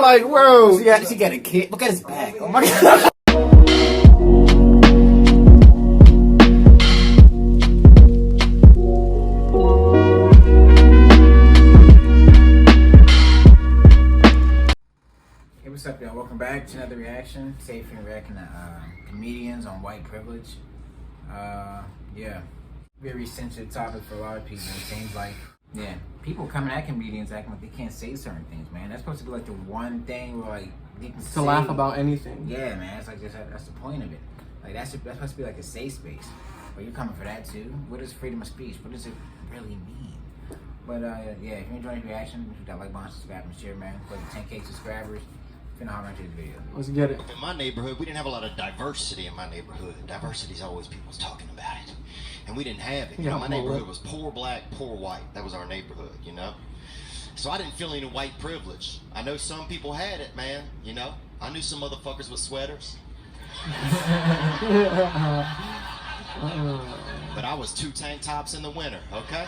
like, bro, yeah, she got a kid. Look at his back. Oh my god. Hey, what's up, y'all? Welcome back to another reaction. Today, we're reacting to comedians on white privilege. Yeah, very sensitive topic for a lot of people. It seems like, yeah, people coming at comedians acting like they can't say certain things, man. That's supposed to be like the one thing where like they can to laugh about anything. Yeah, man. It's like that's the point of it. Like that's supposed to be like a safe space. But you're coming for that too. What is freedom of speech? What does it really mean? But yeah, if you're enjoying the reaction, hit that like button, subscribe, and share, man. For the 10K subscribers. Finna hop into this video. Let's get it. In my neighborhood, we didn't have a lot of diversity in my neighborhood. Diversity's always people's talking about it. And we didn't have it. You know, my neighborhood was poor black, poor white. That was our neighborhood, you know? So I didn't feel any white privilege. I know some people had it, man, you know? I knew some motherfuckers with sweaters. But I was 2 tank tops in the winter, okay?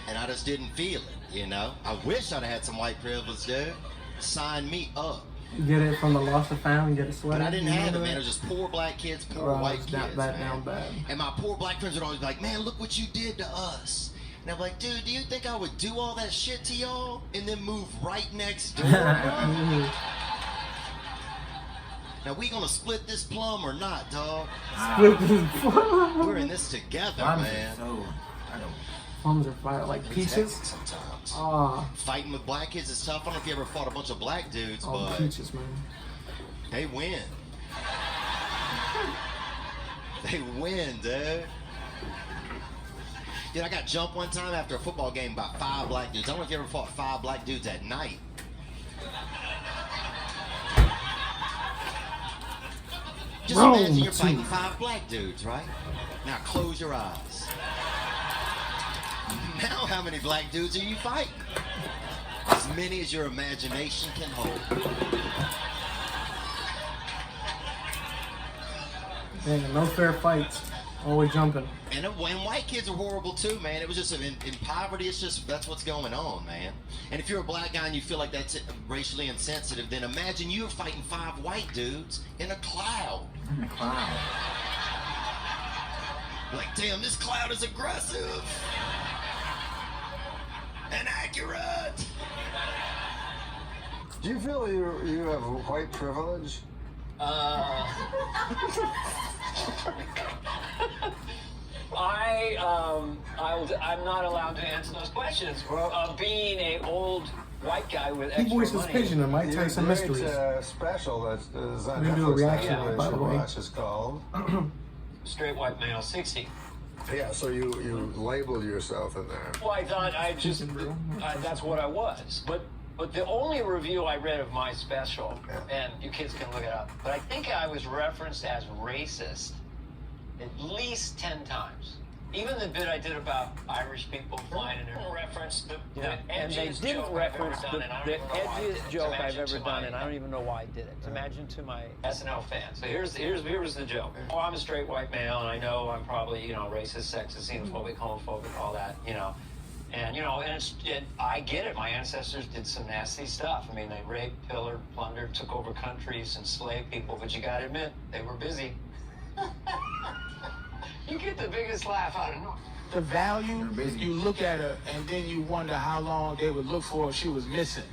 And I just didn't feel it, you know? I wish I'd had some white privilege, dude. Sign me up. Get it from the loss of family, get a sweater. But I didn't have it, man. It was just poor black kids, poor white kids, bad, man. bad. And my poor black friends would always be like, man, look what you did to us. And I'm like, dude, do you think I would do all that shit to y'all and then move right next door? Now, we gonna split this plum or not, dog? We're in this together, man. Plums are fire, like peaches. Sometimes. Ah. Fighting with black kids is tough. I don't know if you ever fought a bunch of black dudes, but peaches, man. They win. They win, dude. Dude, I got jumped one time after a football game by 5 black dudes. I don't know if you ever fought 5 black dudes at night. Just imagine you're fighting 5 black dudes, right? Now close your eyes. Now how many black dudes are you fighting? As many as your imagination can hold. Dang, no fair fights. Always jumping. And white kids are horrible too, man. It was just in poverty. It's just that's what's going on, man. And if you're a black guy and you feel like that's racially insensitive, then imagine you're fighting 5 white dudes in a cloud. In a cloud. Like, damn, this cloud is aggressive and accurate. Do you feel you have white privilege? I'm not allowed to answer those questions. Being an old white guy with extra money. He voices pigeon and Mike Tyson Mysteries. Special that's on Netflix. Do a reaction, by the way. It's called Straight White Male 60. Yeah, so you labeled yourself in there. Well, I thought that's what I was. But the only review I read of my special, and you kids can look it up, but I think I was referenced as racist at least 10 times. Even the bit I did about Irish people flying in there referenced the and they didn't reference the edgiest joke I've ever done, and I don't even know why I did it. Imagine to my SNL fans. So here's the joke. Oh, I'm a straight white male, and I know I'm probably, racist, sexist, xenophobic, homophobic, all that, And, I get it. My ancestors did some nasty stuff. I mean, they raped, pillared, plundered, took over countries, enslaved people, but you gotta admit, they were busy. You get the biggest laugh out of North. The value, you look at her, and then you wonder how long they would look for if she was missing.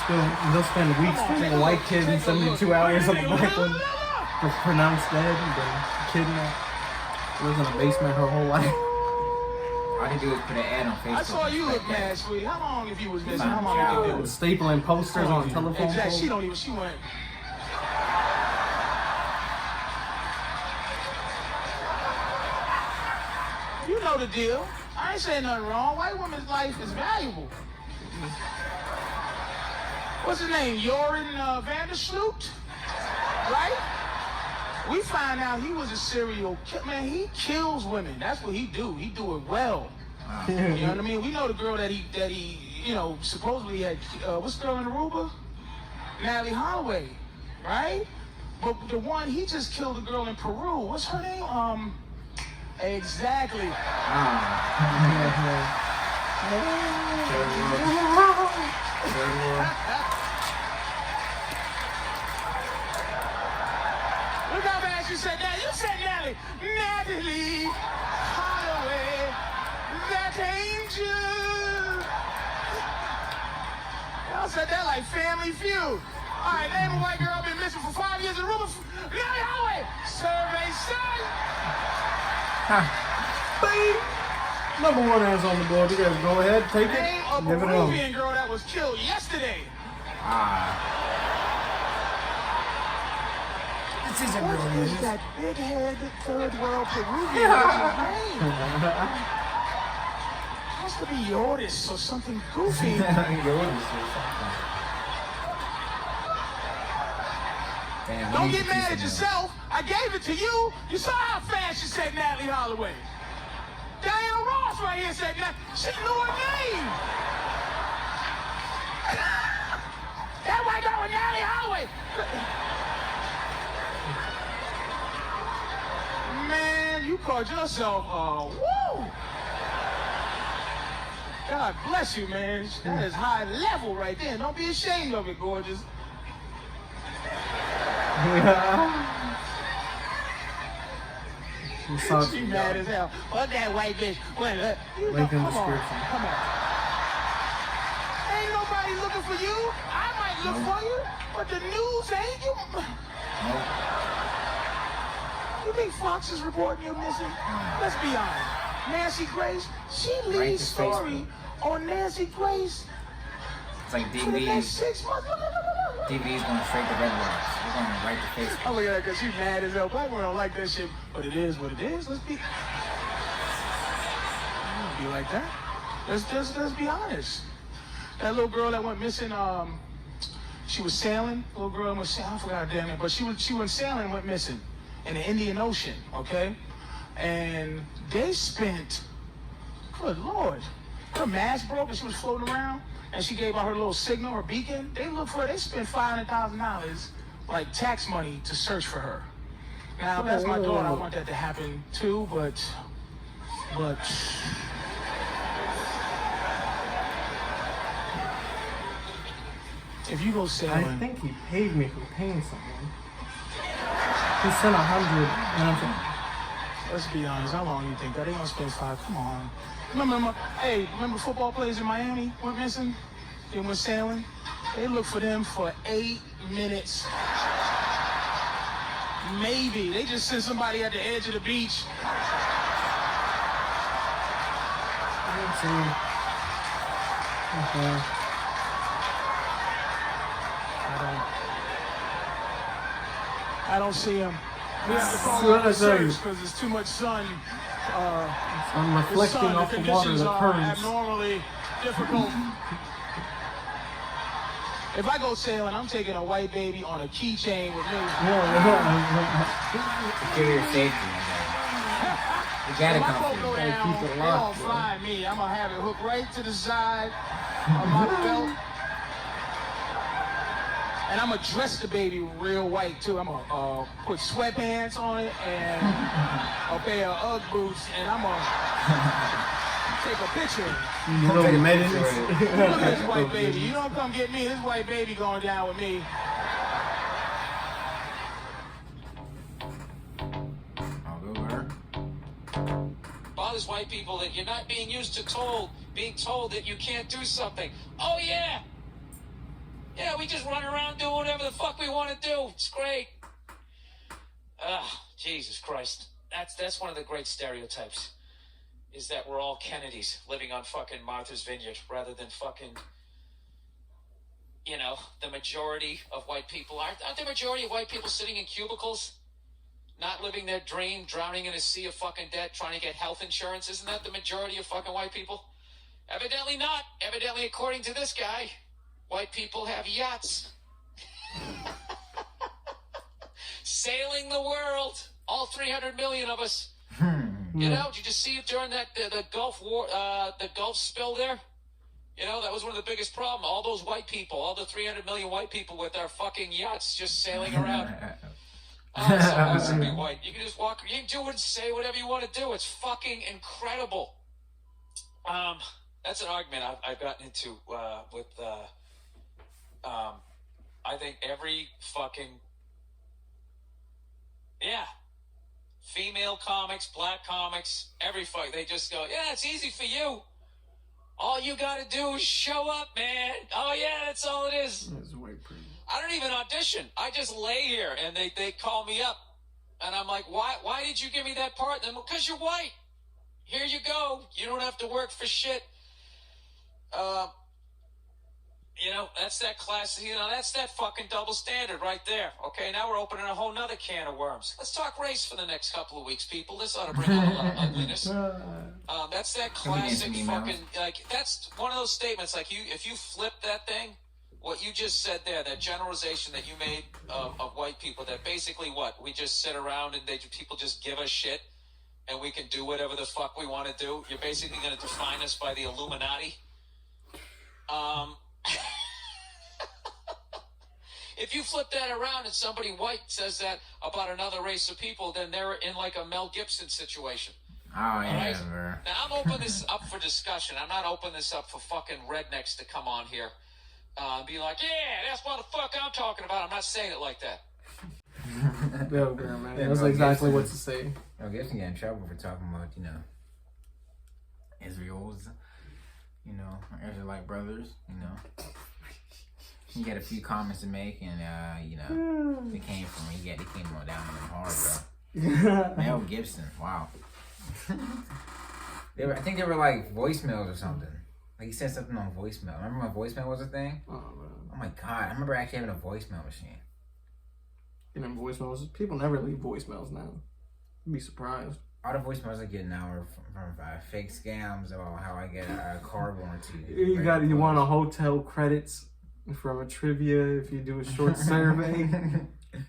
They'll spend weeks teaching a white kid and 72 hours on the black one. Just pronounced dead and then kidnapped. Lives in a basement her whole life. All they do is put an ad on Facebook. I saw you look mad sweet. How long if you was missing? How long did you do? Stapling posters on telephone Exactly. poles. She don't even, she went. You know the deal. I ain't saying nothing wrong. White woman's life is valuable. What's his name? Joran Vandersloot? Right? We find out he was a serial killer. Man, he kills women. That's what he do. He do it well. Wow. You know what I mean? We know the girl that he supposedly had, what's the girl in Aruba? Natalie Holloway, right? But the one, he just killed a girl in Peru. What's her name? Exactly. Look how fast you said that. You said Natalie. Natalie Holloway. That angel. Y'all said that like Family Feud. All right, name a white girl been missing for 5 years in Rumor. Natalie Holloway. Survey said. Bing. Number one answer on the board. You guys go ahead, take it. Name a Give it on. Peruvian girl that was killed yesterday. This isn't What real is news. that big head third world Peruvian? What's his name? Has to be Yoris or something goofy. Damn, Don't we need get to mad see at some yourself. I gave it to you. You saw how fast you said Natalie Holloway. Diana Ross right here said Natalie. She knew her name. That white girl was Natalie Holloway. Man, you called yourself, woo! God bless you, man. That is high level right there. Don't be ashamed of it, gorgeous. She mad as hell. Fuck that white bitch. Wait, Link in come on, description. come on. Ain't nobody looking for you. I might look for you, but the news ain't you. You think Fox is reporting you missing? Let's be honest. Nancy Grace, she leads story on Nancy Grace It's like for the next DVDs. 6 months. Look. DVD's going straight to Red Box. We're going right to Facebook. Oh, look at that, because she's mad as hell. Black women don't like that shit, but it is what it is. Let's be... Don't be like that. Let's be honest. That little girl that went missing, she was sailing. Little girl went sailing. I forgot her damn name, but she went sailing and went missing in the Indian Ocean, okay? And they spent, good Lord, her mast broke and she was floating around. And she gave out her little signal, her beacon. They looked for her. They spent $500,000, like tax money, to search for her. Now, if that's my daughter, I want that to happen too, but if you go sailing, I think he paid me for paying someone. He sent 100, and I'm thinking, let's be honest, how long do you think that? They gonna spend $5? Come on. Remember football players in Miami went missing? They went sailing. They looked for them for 8 minutes. Maybe. They just sent somebody at the edge of the beach. I don't see him. We have to call it research because there's too much sun. I'm reflecting off the water, conditions the are currents. abnormally difficult. If I go sailing, I'm taking a white baby on a keychain with me. Secure your safety. You gotta If my come boat through. go down, keep it they locked, gonna fly me. I'm gonna have it hooked right to the side of my belt. And I'm gonna dress the baby real white too. I'm gonna put sweatpants on it and a pair of Ugg boots, and I'm gonna take a picture. You know, medicine. Look at this white baby. You don't come get me. This white baby going down with me. I'll go with her. Bothers white people that you're not being used to being told that you can't do something. Oh yeah. Yeah, we just run around doing whatever the fuck we want to do. It's great. Jesus Christ. That's one of the great stereotypes. Is that we're all Kennedys living on fucking Martha's Vineyard rather than fucking, the majority of white people. Aren't the majority of white people sitting in cubicles, not living their dream, drowning in a sea of fucking debt, trying to get health insurance? Isn't that the majority of fucking white people? Evidently not. Evidently, according to this guy, white people have yachts. Sailing the world. All 300 million of us. Did you just see it during the Gulf War, the Gulf spill there? That was one of the biggest problems. All those white people, all the 300 million white people with their fucking yachts just sailing around. Oh, it's so awesome to be white. You can just walk, you can do and say whatever you want to do. It's fucking incredible. That's an argument I've gotten into with I think every fucking female comics, black comics, every fuck, they just go, yeah, it's easy for you. All you gotta do is show up, man. Oh yeah, that's all it is. It's way pretty. I don't even audition. I just lay here and they call me up. And I'm like, why did you give me that part? And because you're white. Here you go. You don't have to work for shit. You know, that's that class, you know, that's that fucking double standard right there. Okay, now we're opening a whole nother can of worms. Let's talk race for the next couple of weeks, people. This ought to bring out a lot of ugliness. That's that classic fucking, like, that's one of those statements, like, if you flip that thing, what you just said there, that generalization that you made of white people, that basically what? We just sit around and people just give us shit and we can do whatever the fuck we want to do. You're basically going to define us by the Illuminati. If you flip that around and somebody white says that about another race of people, then they're in like a Mel Gibson situation. Oh, yeah, right? bro. Now, I'm opening this up for discussion. I'm not opening this up for fucking rednecks to come on here and be like, yeah, that's what the fuck I'm talking about. I'm not saying it like that. Yeah, man. Yeah, That's Mel exactly Gibson. what to say. Mel Gibson got in trouble for talking about, you know, Israel's, you know, Israelite brothers, you know. He had a few comments to make, and you know, they came from he came on down on him hard, bro. Mel Gibson, wow. I think they were like voicemails or something. Like he said something on voicemail. Remember when voicemail was a thing? Oh, man. Oh my god, I remember actually having a voicemail machine. You know, voicemails. People never leave voicemails now. You'd be surprised. All the voicemails I get now are from fake scams about how I get a car warranty. You want a hotel credits from a trivia if you do a short survey.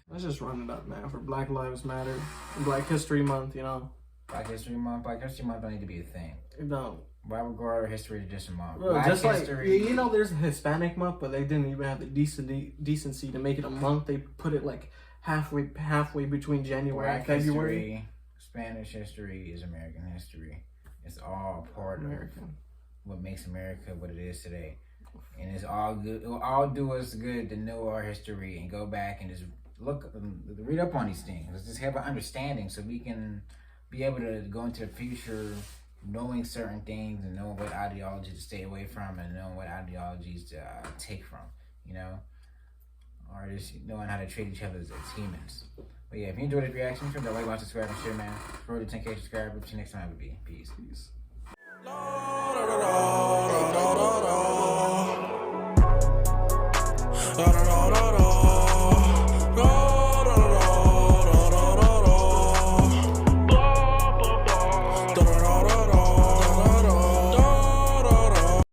Let's just run it up, man, for Black Lives Matter, Black History Month, you know. Black History Month don't need to be a thing. It don't. Why would our history just a month? Bro, Black just history. like, you know, there's a Hispanic month, but they didn't even have the decency to make it a month. They put it like halfway between January and February. History, Spanish history is American history. It's all part of what makes America what it is today. And it's all good. It will all do us good to know our history and go back and just read up on these things. Let's just have an understanding so we can be able to go into the future knowing certain things and knowing what ideologies to stay away from and knowing what ideologies to take from, you know? Or just knowing how to treat each other as humans. But yeah, if you enjoyed this reaction, make sure to like, watch, subscribe, and share, man. Road to 10K subscribers. See you next time, everybody. Peace.